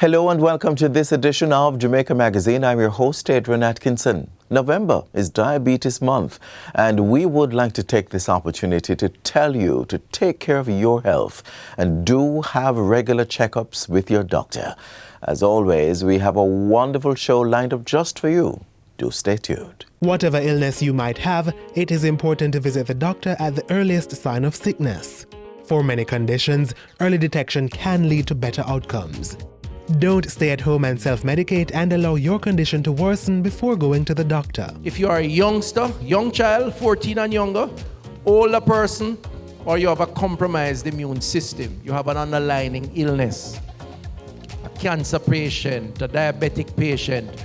Hello and welcome to this edition of Jamaica Magazine. I'm your host, Adrian Atkinson. November is Diabetes Month, and we would like to take this opportunity to tell you to take care of your health and do have regular checkups with your doctor. As always, we have a wonderful show lined up just for you. Do stay tuned. Whatever illness you might have, it is important to visit the doctor at the earliest sign of sickness. For many conditions, early detection can lead to better outcomes. Don't stay at home and self-medicate and allow your condition to worsen before going to the doctor. If you are a youngster, young child, 14 and younger, older person, or you have a compromised immune system, you have an underlying illness, a cancer patient, a diabetic patient,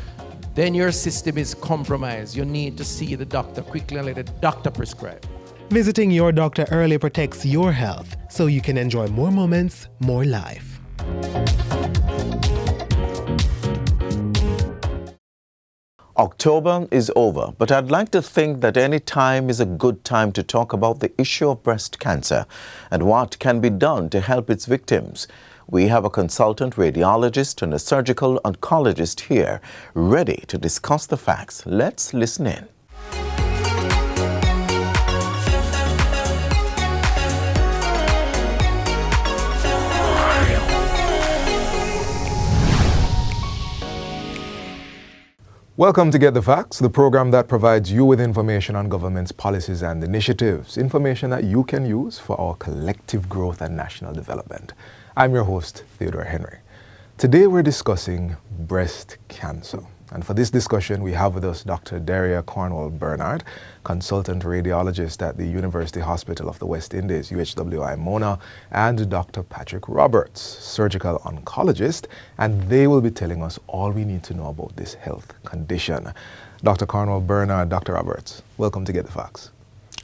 then your system is compromised. You need to see the doctor quickly and let the doctor prescribe. Visiting your doctor early protects your health, so you can enjoy more moments, more life. October is over, but I'd like to think that any time is a good time to talk about the issue of breast cancer and what can be done to help its victims. We have a consultant radiologist and a surgical oncologist here, ready to discuss the facts. Let's listen in. Welcome to Get the Facts, the program that provides you with information on government's policies and initiatives, information that you can use for our collective growth and national development. I'm your host, Theodore Henry. Today we're discussing breast cancer. And for this discussion, we have with us Dr. Daria Cornwall-Bernard, consultant radiologist at the University Hospital of the West Indies, UHWI Mona, and Dr. Patrick Roberts, surgical oncologist, and they will be telling us all we need to know about this health condition. Dr. Cornwall-Bernard, Dr. Roberts, welcome to Get the Facts.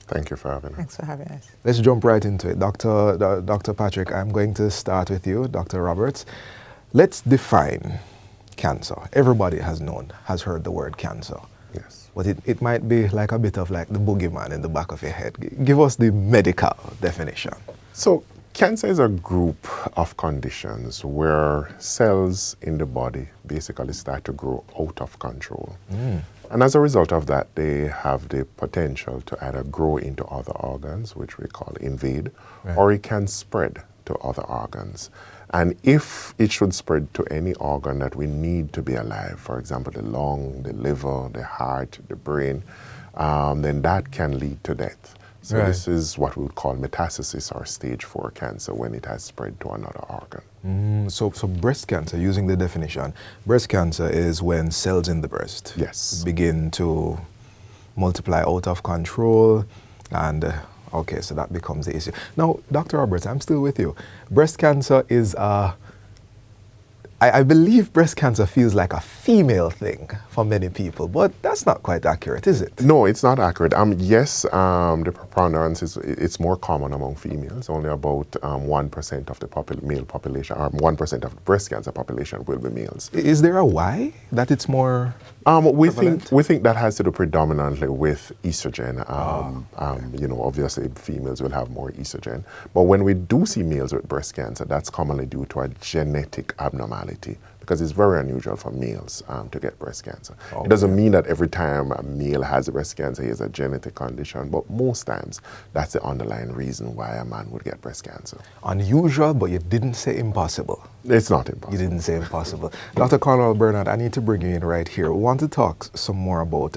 Thank you for having us. Thanks for having us. Let's jump right into it. Dr. Patrick, I'm going to start with you. Dr. Roberts, let's define cancer. Everybody has heard the word cancer. Yes. But it might be like a bit of like the boogeyman in the back of your head. Give us the medical definition. So cancer is a group of conditions where cells in the body basically start to grow out of control. And as a result of that, they have the potential to either grow into other organs, which we call invade, right, or it can spread to other organs. And if it should spread to any organ that we need to be alive, for example, the lung, the liver, the heart, the brain, then that can lead to death. So right, this is what we would call metastasis or stage 4 cancer when it has spread to another organ. So breast cancer, using the definition, breast cancer is when cells in the breast begin to multiply out of control and okay, so that becomes the issue. Now, Dr. Roberts, I'm still with you. Breast cancer is, I believe breast cancer feels like a female thing for many people, but that's not quite accurate, is it? No, it's not accurate. Yes, the preponderance it's more common among females. Only about 1% of the male population, or 1% of the breast cancer population will be males. Is there a why that it's more we think that has to do predominantly with estrogen. Obviously females will have more estrogen. But when we do see males with breast cancer, that's commonly due to a genetic abnormality, because it's very unusual for males to get breast cancer. It doesn't mean that every time a male has breast cancer, he has a genetic condition, but most times that's the underlying reason why a man would get breast cancer. Unusual, but you didn't say impossible. It's not impossible. You didn't say impossible. Dr. Cornwall-Bernard, I need to bring you in right here. We want to talk some more about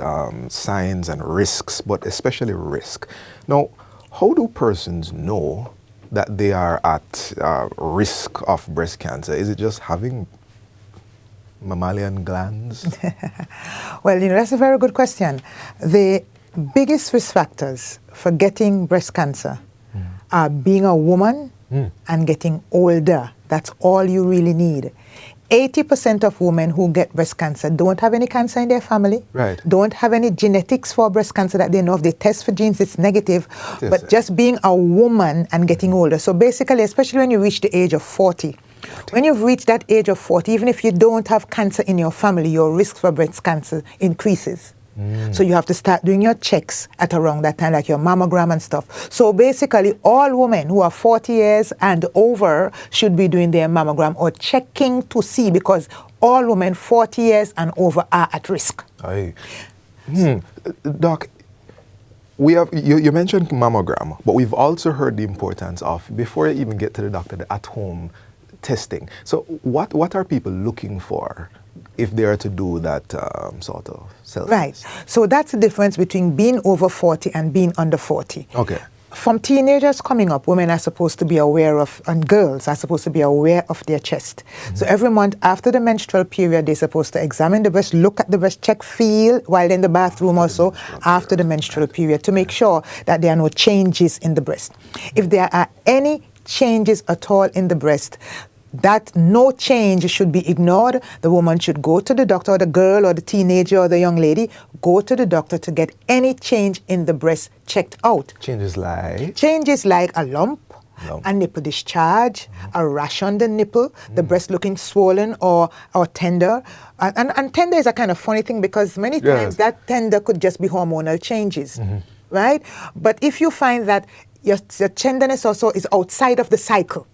signs and risks, but especially risk. Now, how do persons know that they are at risk of breast cancer? Is it just having mammalian glands? Well, that's a very good question. The biggest risk factors for getting breast cancer are being a woman and getting older. That's all you really need. 80% of women who get breast cancer don't have any cancer in their family, right, don't have any genetics for breast cancer that they know of. They test for genes, it's negative, but just being a woman and getting older. So basically, especially when you reach the age of 40, when you've reached that age of 40, even if you don't have cancer in your family, your risk for breast cancer increases. So you have to start doing your checks at around that time, like your mammogram and stuff. So basically, all women who are 40 years and over should be doing their mammogram or checking to see, because all women 40 years and over are at risk. Aye. Doc, you mentioned mammogram, but we've also heard the importance of, before you even get to the doctor, the at-home testing. So what are people looking for if they are to do that sort of self-test? Right. So that's the difference between being over 40 and being under 40. Okay. From teenagers coming up, women are supposed to be aware of, and girls are supposed to be aware of their chest. So every month after the menstrual period, they're supposed to examine the breast, look at the breast, check, feel while in the bathroom also after the menstrual period to make sure that there are no changes in the breast. If there are any changes at all in the breast, that no change should be ignored. The woman should go to the doctor, or the girl or the teenager or the young lady, go to the doctor to get any change in the breast checked out. Changes like? Changes like a lump, a nipple discharge, a rash on the nipple, the breast looking swollen or tender. And tender is a kind of funny thing, because many times that tender could just be hormonal changes, right? But if you find that your tenderness also is outside of the cycle,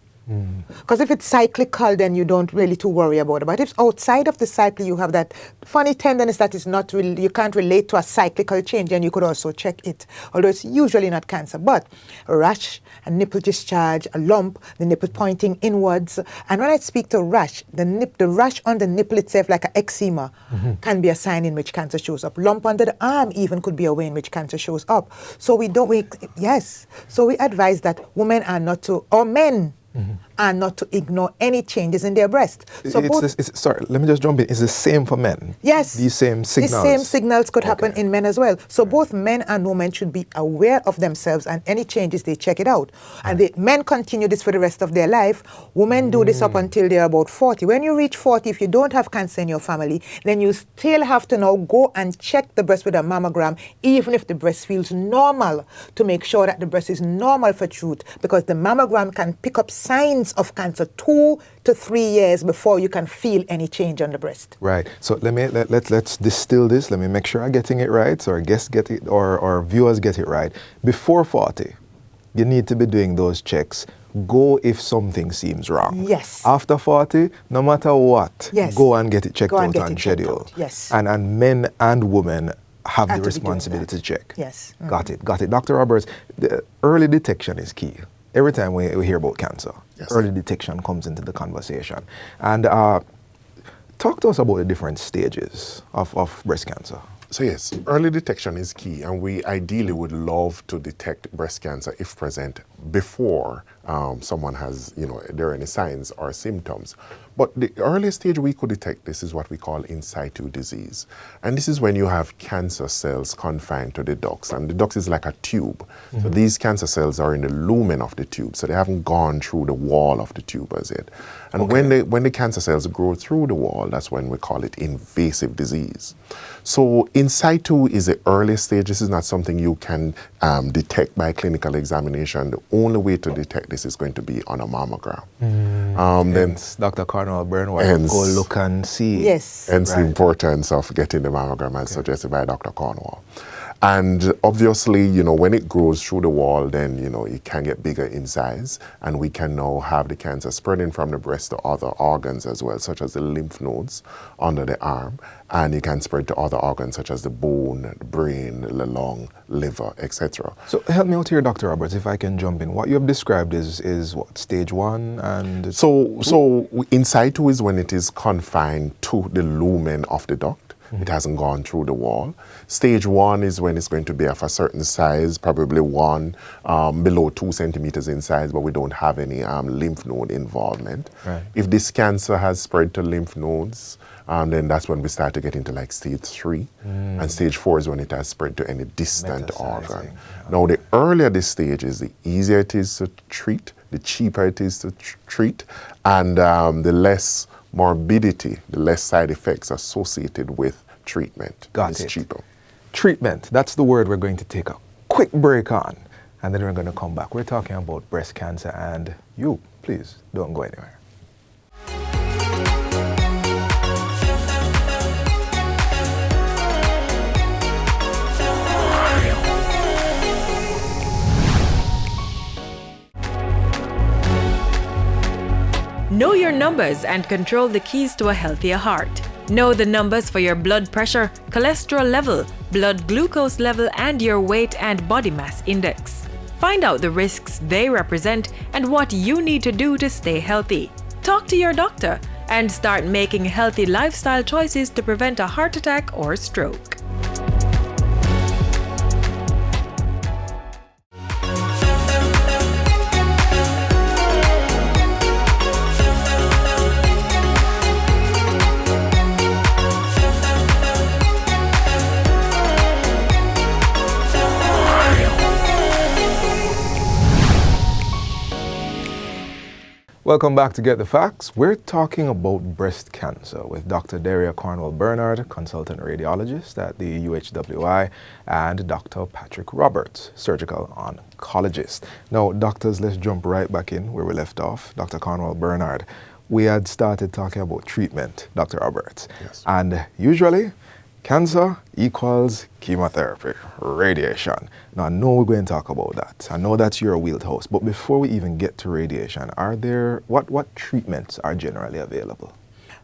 because if it's cyclical, then you don't really too worry about it. But if outside of the cycle you have that funny tenderness that is not really, you can't relate to a cyclical change, then you could also check it. Although it's usually not cancer. But a rash, a nipple discharge, a lump, the nipple pointing inwards. And when I speak to rash, the rash on the nipple itself, like an eczema, can be a sign in which cancer shows up. Lump under the arm even could be a way in which cancer shows up. So we advise that women are not to, or men, and not to ignore any changes in their breast. So sorry, let me just jump in. It's the same for men? Yes. These same signals? These same signals could happen in men as well. So both men and women should be aware of themselves, and any changes, they check it out. And men continue this for the rest of their life. Women do this up until they're about 40. When you reach 40, if you don't have cancer in your family, then you still have to now go and check the breast with a mammogram, even if the breast feels normal, to make sure that the breast is normal for truth, because the mammogram can pick up signs of cancer 2 to 3 years before you can feel any change on the breast. Right. So let's distill this. Let me make sure I'm getting it right, so our guests get it, or viewers get it right. Before 40, you need to be doing those checks. Go if something seems wrong. Yes. After 40, no matter what, go and get it checked out on schedule. Yes. And men and women have the responsibility to check. Yes. Got it. Dr. Roberts, the early detection is key. Every time we hear about cancer, early detection comes into the conversation. And talk to us about the different stages of breast cancer. So yes, early detection is key, and we ideally would love to detect breast cancer if present before someone has, there are any signs or symptoms. But the earliest stage we could detect this is what we call in situ disease. And this is when you have cancer cells confined to the ducts. And the duct is like a tube. So these cancer cells are in the lumen of the tube. So they haven't gone through the wall of the tube as yet. And when the cancer cells grow through the wall, that's when we call it invasive disease. So in situ is the earliest stage. This is not something you can detect by clinical examination. The only way to detect this is going to be on a mammogram. Then Dr. Cornwall Burnwell, go look and see. Yes. Hence the importance of getting the mammogram as suggested by Dr. Cornwall. And obviously, when it grows through the wall, then, it can get bigger in size, and we can now have the cancer spreading from the breast to other organs as well, such as the lymph nodes under the arm, and it can spread to other organs such as the bone, the brain, the lung, liver, etc. So help me out here, Dr. Roberts, if I can jump in. What you have described is what, stage 1 and... So in situ is when it is confined to the lumen of the duct. It hasn't gone through the wall. Stage 1 is when it's going to be of a certain size, probably below 2 centimeters in size, but we don't have any lymph node involvement. Right. If this cancer has spread to lymph nodes, then that's when we start to get into like stage 3. And stage 4 is when it has spread to any distant organ. Now, the earlier this stage is, the easier it is to treat, the cheaper it is to treat, and the less morbidity, the less side effects associated with treatment. Got it. Cheaper. Treatment, that's the word we're going to take a quick break on, and then we're going to come back. We're talking about breast cancer, and you, please, don't go anywhere. Know your numbers and control the keys to a healthier heart. Know the numbers for your blood pressure, cholesterol level, blood glucose level, and your weight and body mass index. Find out the risks they represent and what you need to do to stay healthy. Talk to your doctor and start making healthy lifestyle choices to prevent a heart attack or stroke. Welcome back to Get the Facts. We're talking about breast cancer with Dr. Daria Cornwell-Bernard, consultant radiologist at the UHWI, and Dr. Patrick Roberts, surgical oncologist. Now, doctors, let's jump right back in where we left off. Dr. Cornwell-Bernard, we had started talking about treatment, Dr. Roberts. Yes. And usually, cancer equals chemotherapy, radiation. Now, I know we're going to talk about that. I know that's your wheelhouse. But before we even get to radiation, what treatments are generally available?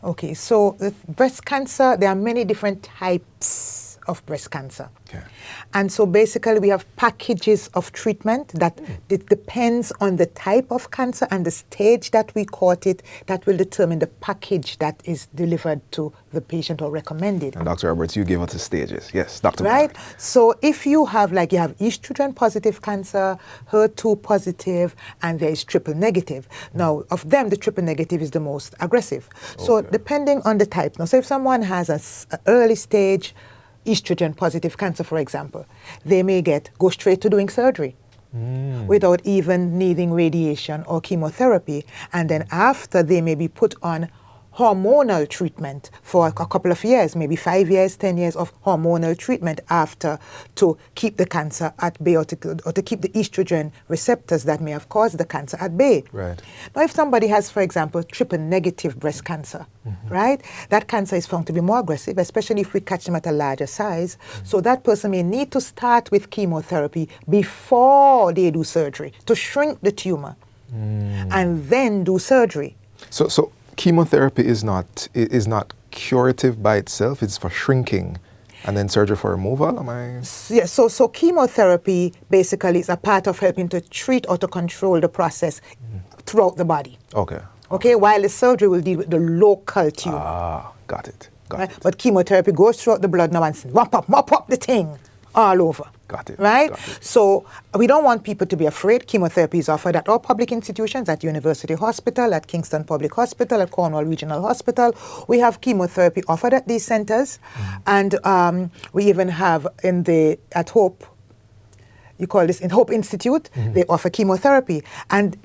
Okay, so with breast cancer, there are many different types of breast cancer. Okay. And so basically we have packages of treatment that it depends on the type of cancer and the stage that we caught it that will determine the package that is delivered to the patient or recommended. And Dr. Roberts, you gave us the stages. Yes, Dr. Right? Bernard. So if you have estrogen positive cancer, HER2 positive, and there is triple negative. Now, of them, the triple negative is the most aggressive. So Okay. depending on the type. Now, so if someone has an early stage estrogen positive cancer, for example, they may go straight to doing surgery without even needing radiation or chemotherapy. And then after, they may be put on hormonal treatment for a couple of years, maybe 5 years, 10 years of hormonal treatment after to keep the cancer at bay or to keep the estrogen receptors that may have caused the cancer at bay. Right. Now, if somebody has, for example, triple negative breast cancer, right, that cancer is found to be more aggressive, especially if we catch them at a larger size. So that person may need to start with chemotherapy before they do surgery to shrink the tumor and then do surgery. So chemotherapy is not curative by itself. It's for shrinking, and then surgery for removal. Am I? Yeah. So chemotherapy basically is a part of helping to treat or to control the process throughout the body. Okay. Okay. While the surgery will deal with the local tumor. Ah, got it. Right? But chemotherapy goes throughout the blood now and mop up the thing all over. Got it. Right? Got it. So we don't want people to be afraid. Chemotherapy is offered at all public institutions, at University Hospital, at Kingston Public Hospital, at Cornwall Regional Hospital. We have chemotherapy offered at these centers. And we even have at Hope, you call this in Hope Institute, they offer chemotherapy. And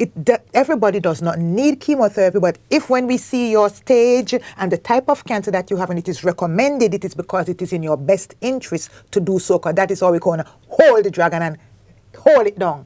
everybody does not need chemotherapy, but if when we see your stage and the type of cancer that you have and it is recommended, it is because it is in your best interest to do so, because that is how we're going to hold the dragon and hold it down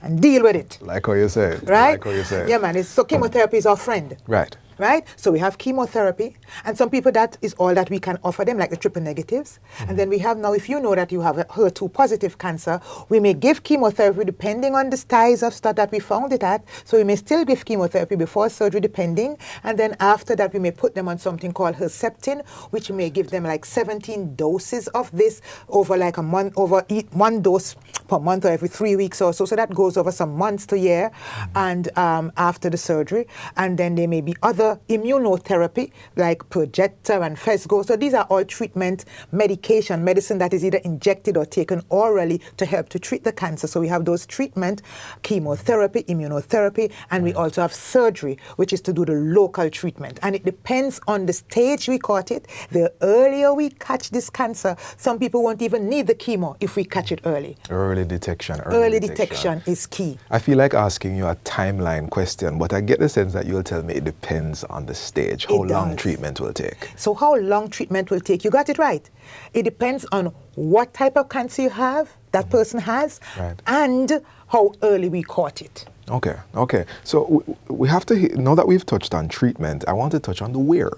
and deal with it. Like how you said. Right? Like how you said. Yeah, man. So chemotherapy is our friend. Right. Right? So we have chemotherapy, and some people that is all that we can offer them, like the triple negatives. And then we have now, if you know that you have a HER2 positive cancer, we may give chemotherapy depending on the size of stuff that we found it at. So we may still give chemotherapy before surgery depending, and then after that we may put them on something called Herceptin, which may give them like 17 doses of this over like a month, one dose per month or every 3 weeks or so. So that goes over some months to year, and after the surgery. And then there may be other immunotherapy like Projector and Phesgo. So these are all treatment medicine that is either injected or taken orally to help to treat the cancer. So we have those treatment, chemotherapy, immunotherapy, and we also have surgery, which is to do the local treatment. And it depends on the stage we caught it. The earlier we catch this cancer, some people won't even need the chemo if we catch it early. Early detection. Early detection is key. I feel like asking you a timeline question, but I get the sense that you'll tell me it depends on the stage, how long treatment will take. So how long treatment will take? You got it right. It depends on what type of cancer you have, that person has, and how early we caught it. Okay. So we have to, now that we've touched on treatment, I want to touch on the where.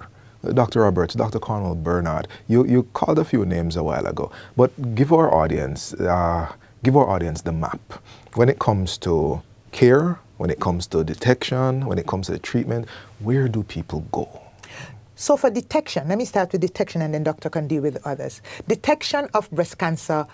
Dr. Roberts, Dr. Cornwell-Bernard, you called a few names a while ago, but give our audience the map when it comes to care, when it comes to detection, when it comes to the treatment? Where do people go? So for detection, let me start with detection and then doctor can deal with others. Detection of breast cancer,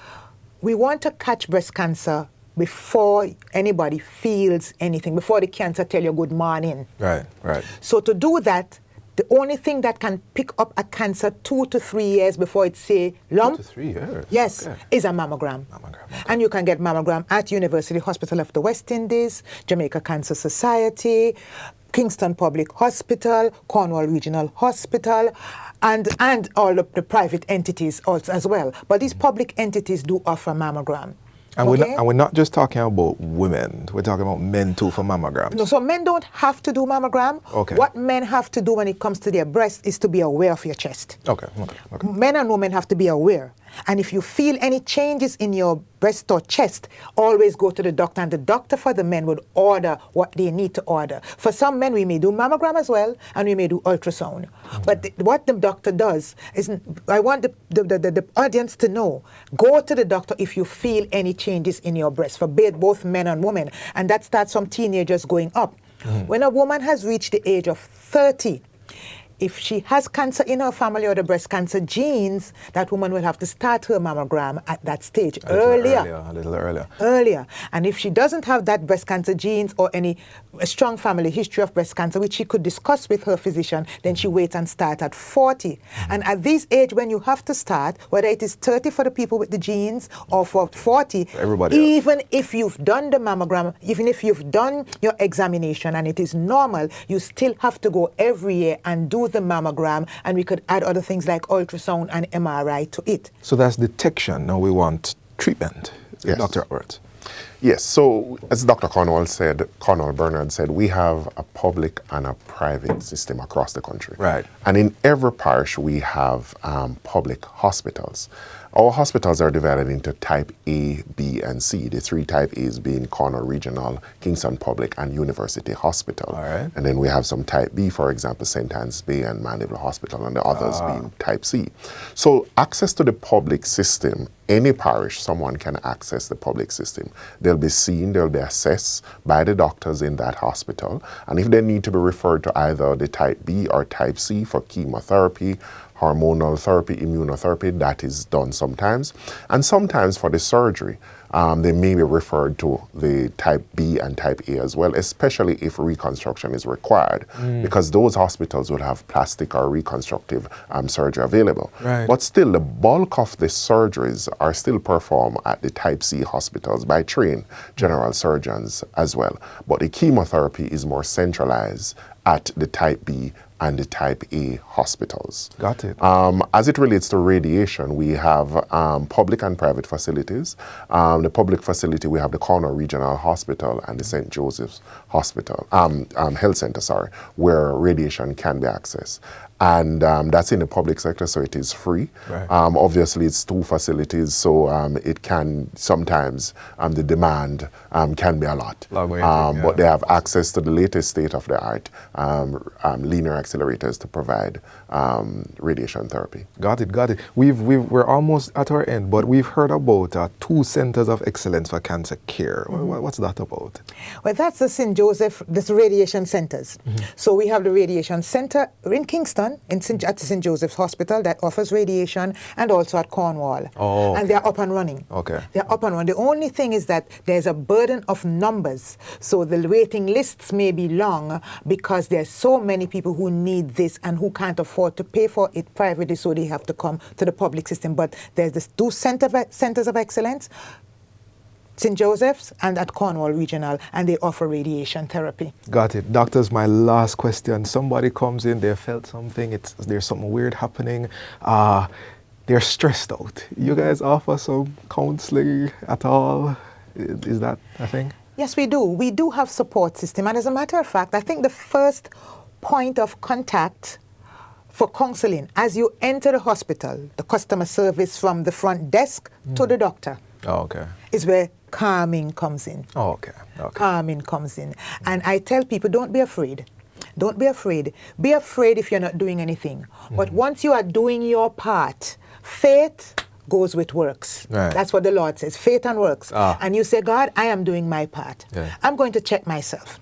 we want to catch breast cancer before anybody feels anything, before the cancer tell you good morning. Right, right. So to do that, the only thing that can pick up a cancer 2 to 3 years before it say lump, 2 to 3 years. Yes, Okay. is a mammogram. Okay. And you can get mammogram at University Hospital of the West Indies, Jamaica Cancer Society, Kingston Public Hospital, Cornwall Regional Hospital, and all of the private entities also as well. But these public entities do offer mammogram. And, Okay? we're not just talking about women. We're talking about men too for mammograms. No, so men don't have to do mammogram. Okay. What men have to do when it comes to their breast is to be aware of your chest. Okay. Men and women have to be aware. And if you feel any changes in your breast or chest, always go to the doctor. And the doctor for the men would order what they need to order. For some men, we may do mammogram as well, and we may do ultrasound. But what the doctor does is, I want the audience to know, go to the doctor if you feel any changes in your breast, for both men and women. And that starts from teenagers going up. When a woman has reached the age of 30, if she has cancer in her family or the breast cancer genes, that woman will have to start her mammogram at that stage A little earlier. Earlier. And if she doesn't have that breast cancer genes or any strong family history of breast cancer, which she could discuss with her physician, then she waits and start at 40. And at this age, when you have to start, whether it is 30 for the people with the genes or for 40, Everybody even if you've done the mammogram, even if you've done your examination and it is normal, you still have to go every year and do the mammogram, and we could add other things like ultrasound and MRI to it. So that's detection. Now we want treatment. Yes. Dr. Roberts. Yes, so as Dr. Cornwall Bernard said, we have a public and a private system across the country. Right. And in every parish, we have public hospitals. Our hospitals are divided into type A, B, and C. The 3 type A's being Cornwall Regional, Kingston Public, and University Hospital. All right. And then we have some type B, for example, St. Anne's Bay and Mandeville Hospital, and the others being type C. So access to the public system, any parish, someone can access the public system. They'll be seen, they'll be assessed by the doctors in that hospital. And if they need to be referred to either the type B or type C for chemotherapy, hormonal therapy, immunotherapy, that is done sometimes. And sometimes for the surgery, they may be referred to the type B and type A as well, especially if reconstruction is required, because those hospitals would have plastic or reconstructive surgery available. Right. But still, the bulk of the surgeries are still performed at the type C hospitals by trained general surgeons as well. But the chemotherapy is more centralized at the type B and the type A hospitals. Got it. As it relates to radiation, we have public and private facilities. The public facility, we have the Cornwall Regional Hospital and the St. Joseph's Hospital, Health Center, where radiation can be accessed. And that's in the public sector, so it is free. Right. Obviously, it's 2 facilities, so it can sometimes, the demand can be a lot. But they have access to the latest state-of-the-art linear accelerators to provide radiation therapy. Got it. We're almost at our end, but we've heard about 2 centers of excellence for cancer care. What's that about? Well, that's the St. Joseph, this radiation centers. So we have the radiation center in Kingston, at the St. Joseph's Hospital that offers radiation, and also at Cornwall. Oh, okay. And they're up and running. Okay. They're up and running. The only thing is that there's a burden of numbers. So the waiting lists may be long because there's so many people who need this and who can't afford to pay for it privately, so they have to come to the public system. But there's the 2 centers of excellence, St. Joseph's and at Cornwall Regional, and they offer radiation therapy. Got it. Doctors, my last question. Somebody comes in, they felt something, there's something weird happening, they're stressed out. You guys offer some counseling at all? Is that a thing? Yes, we do. We do have support system. And as a matter of fact, I think the first point of contact for counseling, as you enter the hospital, the customer service from the front desk to the doctor, is where calming comes in. Calming comes in. And I tell people, don't be afraid. Don't be afraid. Be afraid if you're not doing anything. But once you are doing your part, faith goes with works. Right. That's what the Lord says, faith and works. And you say, God, I am doing my part. Yeah. I'm going to check myself.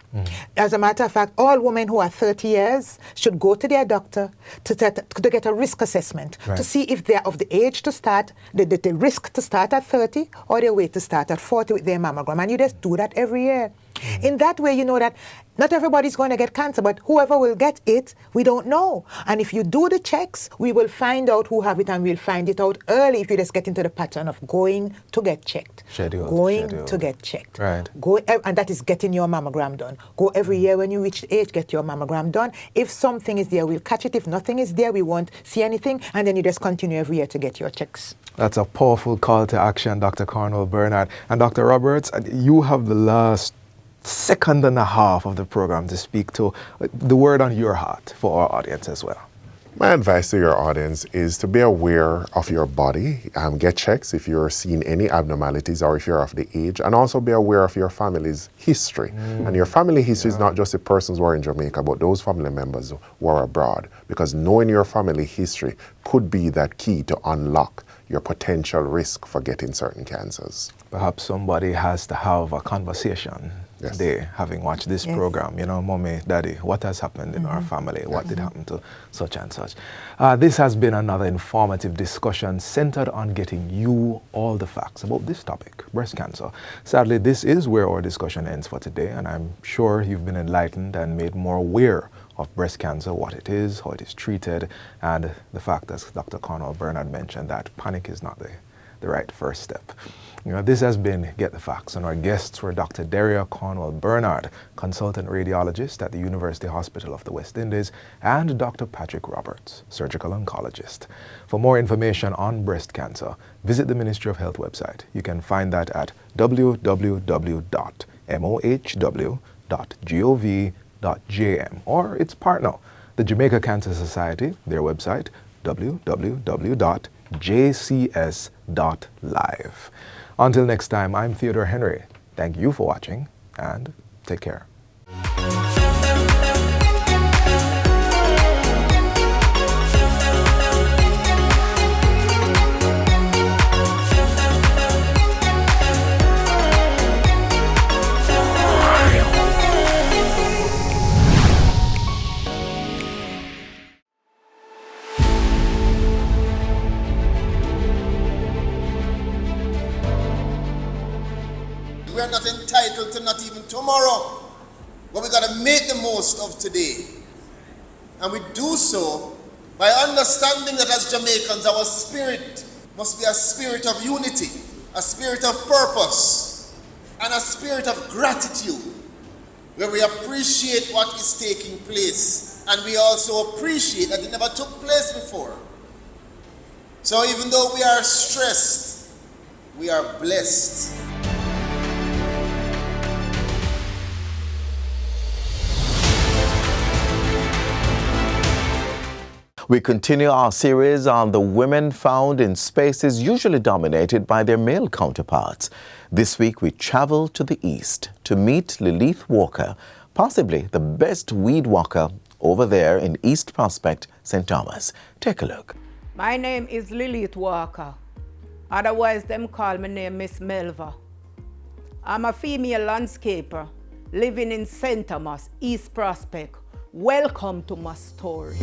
As a matter of fact, all women who are 30 years should go to their doctor to get a risk assessment to see if they're of the age to start, the risk to start at 30 or their way to start at 40 with their mammogram. And you just do that every year. In that way, you know that not everybody's going to get cancer, but whoever will get it, we don't know. And if you do the checks, we will find out who have it, and we'll find it out early if you just get into the pattern of going to get checked. Going to get checked. Right. And that is getting your mammogram done. Go every year when you reach the age, get your mammogram done. If something is there, we'll catch it. If nothing is there, we won't see anything. And then you just continue every year to get your checks. That's a powerful call to action, Dr. Cornwell Bernard. And Dr. Roberts, you have the last second and a half of the program to speak to the word on your heart for our audience as well. My advice to your audience is to be aware of your body, get checks if you're seeing any abnormalities or if you're of the age, and also be aware of your family's history. And your family history is not just the persons who are in Jamaica, but those family members who are abroad, because knowing your family history could be that key to unlock your potential risk for getting certain cancers. Perhaps somebody has to have a conversation today, having watched this program. You know, Mommy, Daddy, what has happened in our family? What did happen to such and such? This has been another informative discussion centered on getting you all the facts about this topic, breast cancer. Sadly, this is where our discussion ends for today, and I'm sure you've been enlightened and made more aware of breast cancer, what it is, how it is treated, and the fact, as Dr. Cornwell Bernard mentioned, that panic is not the right first step. You know, this has been Get the Facts, and our guests were Dr. Daria Cornwell Bernard, consultant radiologist at the University Hospital of the West Indies, and Dr. Patrick Roberts, surgical oncologist. For more information on breast cancer, visit the Ministry of Health website. You can find that at www.mohw.gov.jm, or its partner, the Jamaica Cancer Society, their website, www.jcs.live. Until next time, I'm Theodore Henry. Thank you for watching, and take care. We are not entitled to not even tomorrow, but we got to make the most of today. And we do so by understanding that as Jamaicans, our spirit must be a spirit of unity, a spirit of purpose, and a spirit of gratitude, where we appreciate what is taking place, and we also appreciate that it never took place before. So even though we are stressed, we are blessed. We continue our series on the women found in spaces usually dominated by their male counterparts. This week we travel to the east to meet Lilieth Walker, possibly the best weed walker over there in East Prospect, St. Thomas. Take a look. My name is Lilieth Walker. Otherwise, them call my name Miss Melva. I'm a female landscaper living in St. Thomas, East Prospect. Welcome to my story.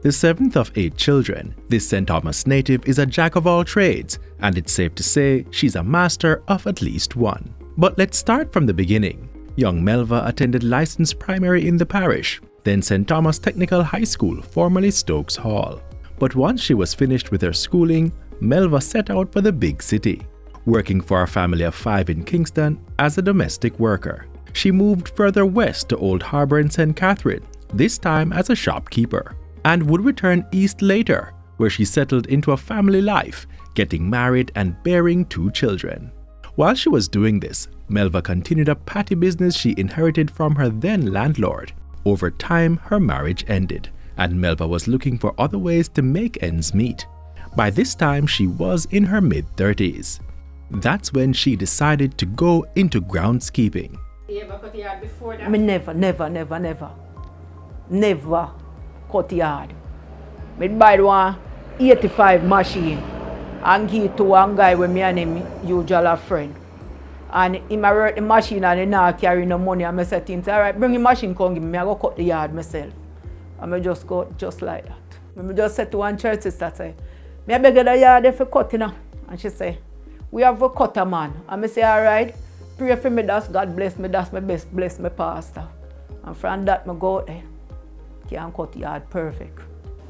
The seventh of 8 children, this St. Thomas native is a jack of all trades, and it's safe to say she's a master of at least one. But let's start from the beginning. Young Melva attended licensed primary in the parish, then St. Thomas Technical High School, formerly Stokes Hall. But once she was finished with her schooling, Melva set out for the big city, working for a family of 5 in Kingston as a domestic worker. She moved further west to Old Harbour in St. Catherine, this time as a shopkeeper, and would return east later, where she settled into a family life, getting married and bearing 2 children. While she was doing this, Melva continued a patty business she inherited from her then landlord. Over time, her marriage ended, and Melva was looking for other ways to make ends meet. By this time, she was in her mid-30s. That's when she decided to go into groundskeeping. You ever cut yard before that? I mean, never cut yard. I buy one 85 machine and give it to one guy with me and him usual a friend. And he work the machine and he not carry no money. And I said to him, all right, bring the machine, come give me, I go cut the yard myself. And I just go just like that. I just said to one church sister, say, I beg the yard if you cut, you know. And she say, we have a cutter man. And I say, all right, pray for me, that's God bless me, that's my best, bless my pastor. And from that, I go out there, can cut yard perfect.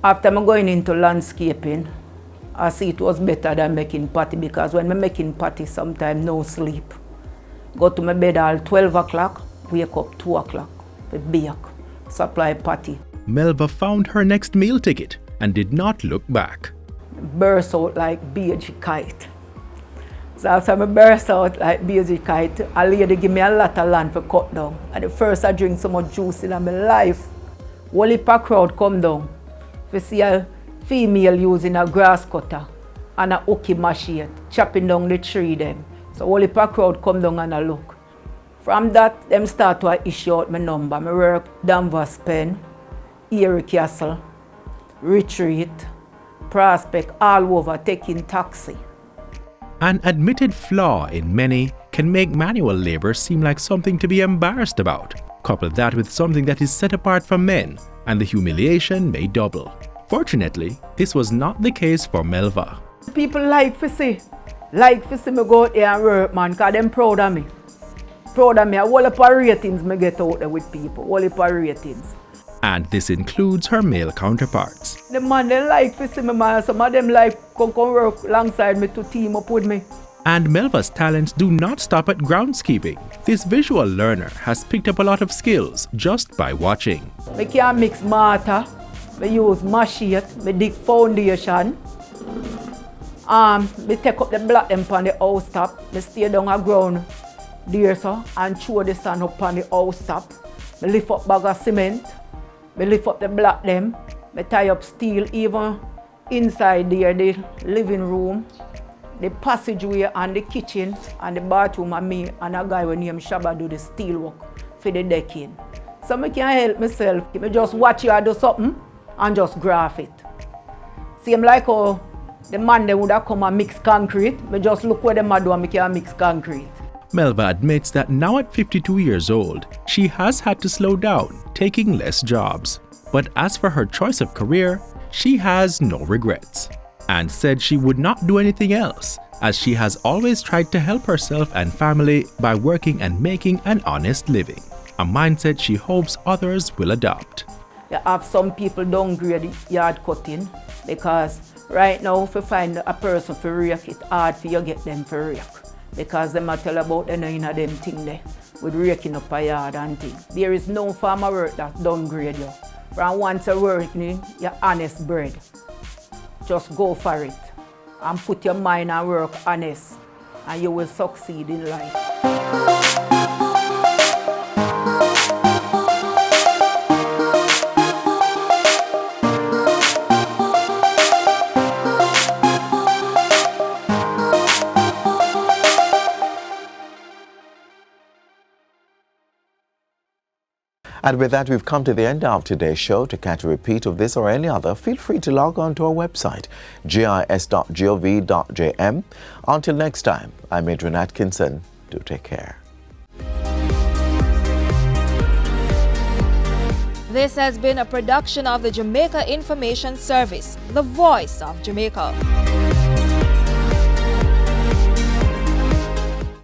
After I going into landscaping, I see it was better than making patty, because when I making patty, sometimes no sleep. Go to my bed all 12 o'clock, wake up 2 o'clock, bake, supply patty. Melva found her next meal ticket and did not look back. Burst out like beige kite. So after I burst out like beige kite, a lady give me a lot of land for cut down. And the first I drink so much juice in my life. Whole heap of crowd come down. We see a female using a grass cutter and a hooky machine, chopping down the tree them. So whole heap of crowd come down and a look. From that, them start to issue out my number. I work Danvers Pen, Erie Castle, Retreat, Prospect, all over, taking taxi. An admitted flaw in many can make manual labor seem like something to be embarrassed about. Couple that with something that is set apart from men, and the humiliation may double. Fortunately, this was not the case for Melva. People like to see me go out there and work, man, because them proud of me. Proud of me. A whole heap of ratings me get out there with people, whole heap of ratings. And this includes her male counterparts. The man, they like to see me, man. Some of them like come work alongside me to team up with me. And Melva's talents do not stop at groundskeeping. This visual learner has picked up a lot of skills just by watching. I can mix mortar, I use machete, I dig foundation. I take up the block them on the house top. I stay down the ground there so, and throw the sand up on the house top. I lift up bag of cement. I lift up the block them. I tie up steel even inside there, the living room, the passageway and the kitchen and the bathroom, and me and a guy named Shabba do the steel work for the decking. So I can help myself. I just watch you do something and just graph it. Same like how the man they would have come and mix concrete. I just look where them do and I can mix concrete. Melva admits that now at 52 years old, she has had to slow down, taking less jobs. But as for her choice of career, she has no regrets, and said she would not do anything else, as she has always tried to help herself and family by working and making an honest living, a mindset she hopes others will adopt. You have some people downgrade yard cutting because right now if you find a person for rake, it's hard for you to get them for rake. Because them tell about them in them thing there with raking up a yard and thing. There is no farmer work that downgrade you. From once you working, your honest bread. Just go for it and put your mind and work honest and you will succeed in life. And with that, we've come to the end of today's show. To catch a repeat of this or any other, feel free to log on to our website, gis.gov.jm. Until next time, I'm Adrian Atkinson. Do take care. This has been a production of the Jamaica Information Service, the voice of Jamaica.